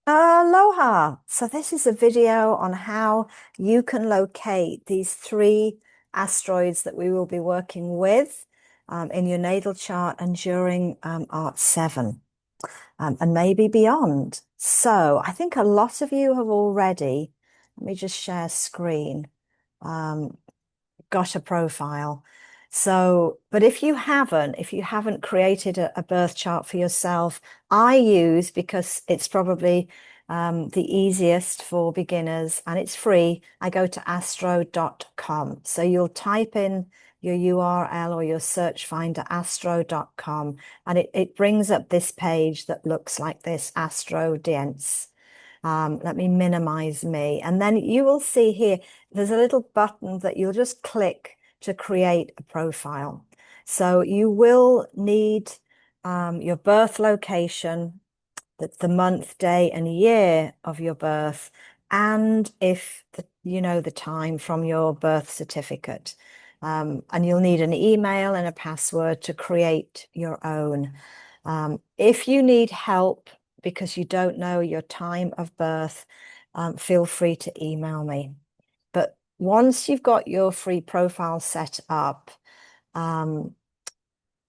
Aloha! So this is a video on how you can locate these three asteroids that we will be working with in your natal chart and during Art 7 and maybe beyond. So I think a lot of you have already, let me just share screen. Um, got a profile. So, but if you haven't created a birth chart for yourself, I use, because it's probably the easiest for beginners and it's free, I go to astro.com. So you'll type in your URL or your search finder, astro.com, and it brings up this page that looks like this, Astro Dance. Let me minimize me. And then you will see here, there's a little button that you'll just click to create a profile. So you will need your birth location, the month, day, and year of your birth, and if you know the time from your birth certificate. And you'll need an email and a password to create your own. If you need help because you don't know your time of birth, feel free to email me. But once you've got your free profile set up, um,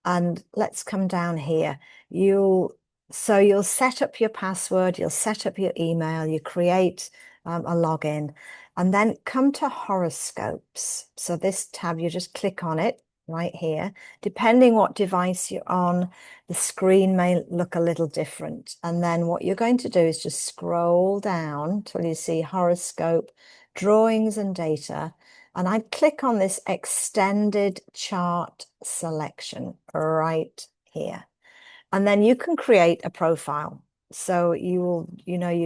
and let's come down here, you'll set up your password, you'll set up your email, you create a login, and then come to horoscopes. So this tab, you just click on it right here. Depending what device you're on, the screen may look a little different. And then what you're going to do is just scroll down till you see horoscope, drawings and data. And I'd click on this extended chart selection right here. And then you can create a profile. So you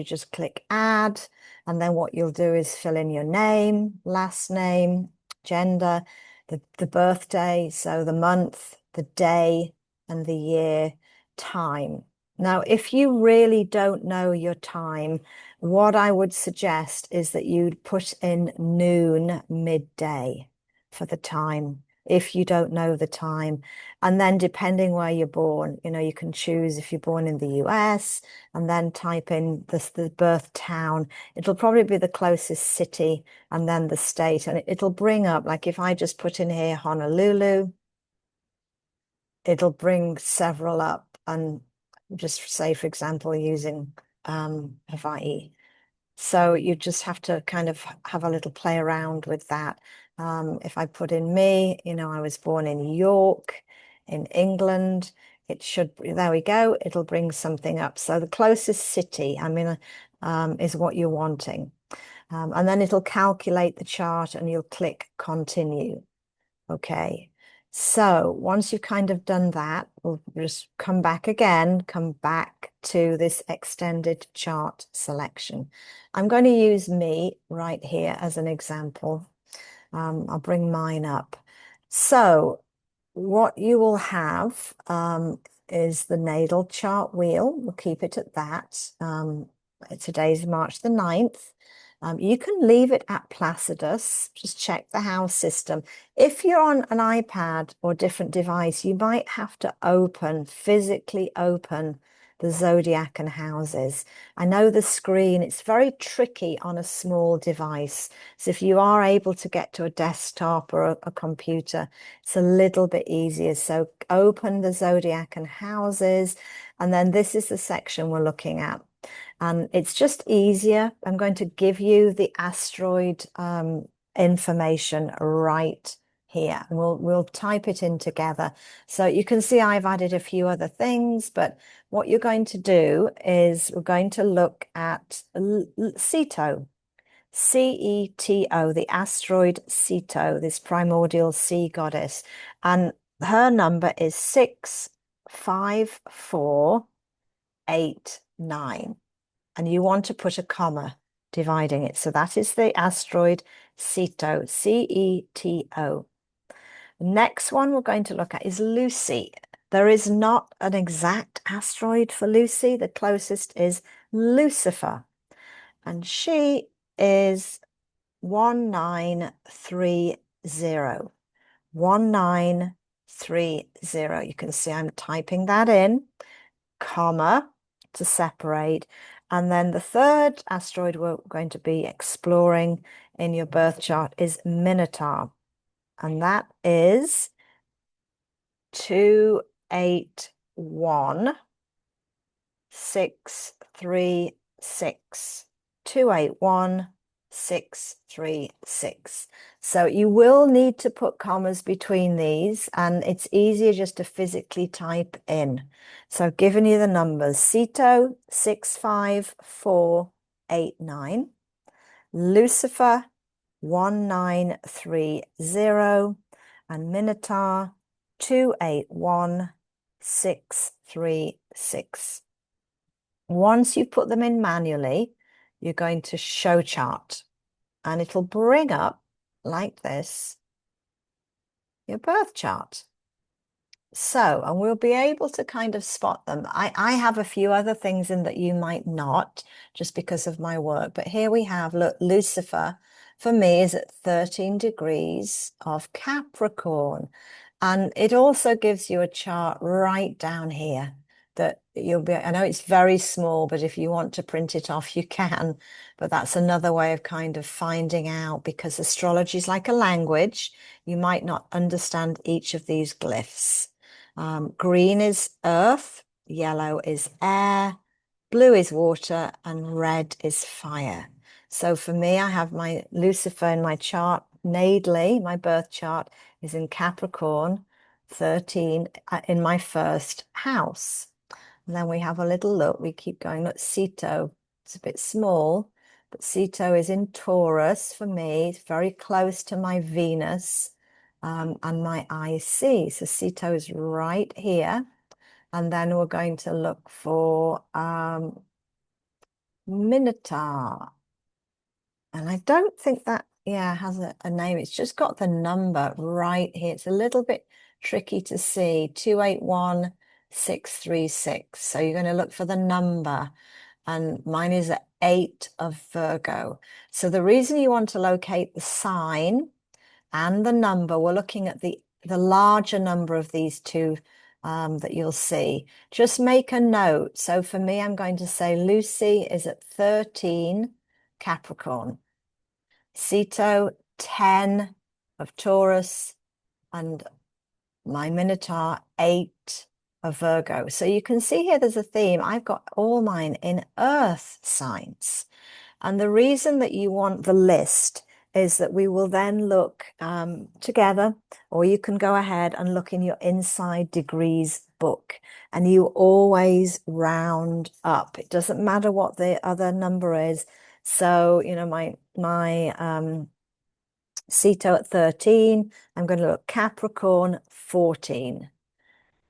just click add, and then what you'll do is fill in your name, last name, gender, the birthday, so the month, the day, and the year, time. Now, if you really don't know your time, what I would suggest is that you'd put in noon, midday for the time, if you don't know the time. And then depending where you're born, you can choose if you're born in the US and then type in the birth town. It'll probably be the closest city and then the state. And it'll bring up, like if I just put in here Honolulu, it'll bring several up. And just say, for example, using Hawaii. So you just have to kind of have a little play around with that. If I put in me, I was born in York, in England, there we go, it'll bring something up. So the closest city, is what you're wanting. And then it'll calculate the chart and you'll click continue. Okay. So once you've kind of done that, we'll just come back to this extended chart selection. I'm going to use me right here as an example. I'll bring mine up. So what you will have is the natal chart wheel. We'll keep it at that. Today's March the 9th. You can leave it at Placidus. Just check the house system. If you're on an iPad or different device, you might have to physically open the zodiac and houses. I know the screen, it's very tricky on a small device. So if you are able to get to a desktop or a computer, it's a little bit easier. So open the zodiac and houses, and then this is the section we're looking at. And it's just easier. I'm going to give you the asteroid information right here. And we'll type it in together. So you can see I've added a few other things, but what you're going to do is we're going to look at Ceto, Ceto, the asteroid Ceto, this primordial sea goddess. And her number is 65489. And you want to put a comma dividing it. So that is the asteroid Ceto, Ceto. The next one we're going to look at is Lucy. There is not an exact asteroid for Lucy. The closest is Lucifer. And she is 1930. 1930. You can see I'm typing that in, comma, to separate. And then the third asteroid we're going to be exploring in your birth chart is Minotaur. And that is 281636. 281636. So you will need to put commas between these, and it's easier just to physically type in. So I've given you the numbers: Ceto 65489, Lucifer 1930, and Minotaur 281636. Once you put them in manually, you're going to show chart, and it'll bring up like this your birth chart. So, and we'll be able to kind of spot them. I have a few other things in that you might not, just because of my work. But here we have, look, Lucifer for me is at 13 degrees of Capricorn. And it also gives you a chart right down here that you'll be, I know it's very small, but if you want to print it off, you can. But that's another way of kind of finding out, because astrology is like a language. You might not understand each of these glyphs. Green is earth, yellow is air, blue is water, and red is fire. So for me, I have my Lucifer in my chart natally. My birth chart is in Capricorn, 13 in my first house. And then we have a little look. We keep going. Look, Ceto, it's a bit small, but Ceto is in Taurus for me. It's very close to my Venus and my IC. So Ceto is right here. And then we're going to look for Minotaur. And I don't think that, yeah, has a name. It's just got the number right here. It's a little bit tricky to see, 281636. So you're going to look for the number. And mine is at 8 of Virgo. So the reason you want to locate the sign and the number, we're looking at the larger number of these two that you'll see. Just make a note. So for me, I'm going to say Lucy is at 13 Capricorn. Ceto 10 of Taurus, and my Minotaur 8 of Virgo. So you can see here there's a theme. I've got all mine in earth signs. And the reason that you want the list is that we will then look together, or you can go ahead and look in your Inside Degrees book, and you always round up. It doesn't matter what the other number is. So, you know, my Ceto at 13, I'm going to look Capricorn 14.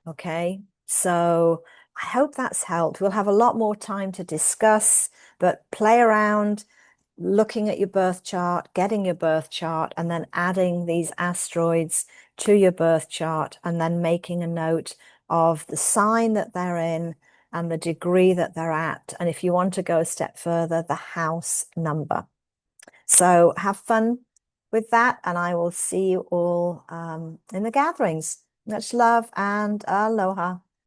Okay, so I hope that's helped. We'll have a lot more time to discuss, but play around looking at your birth chart, getting your birth chart, and then adding these asteroids to your birth chart, and then making a note of the sign that they're in and the degree that they're at. And if you want to go a step further, the house number. So have fun with that, and I will see you all in the gatherings. Much love and aloha.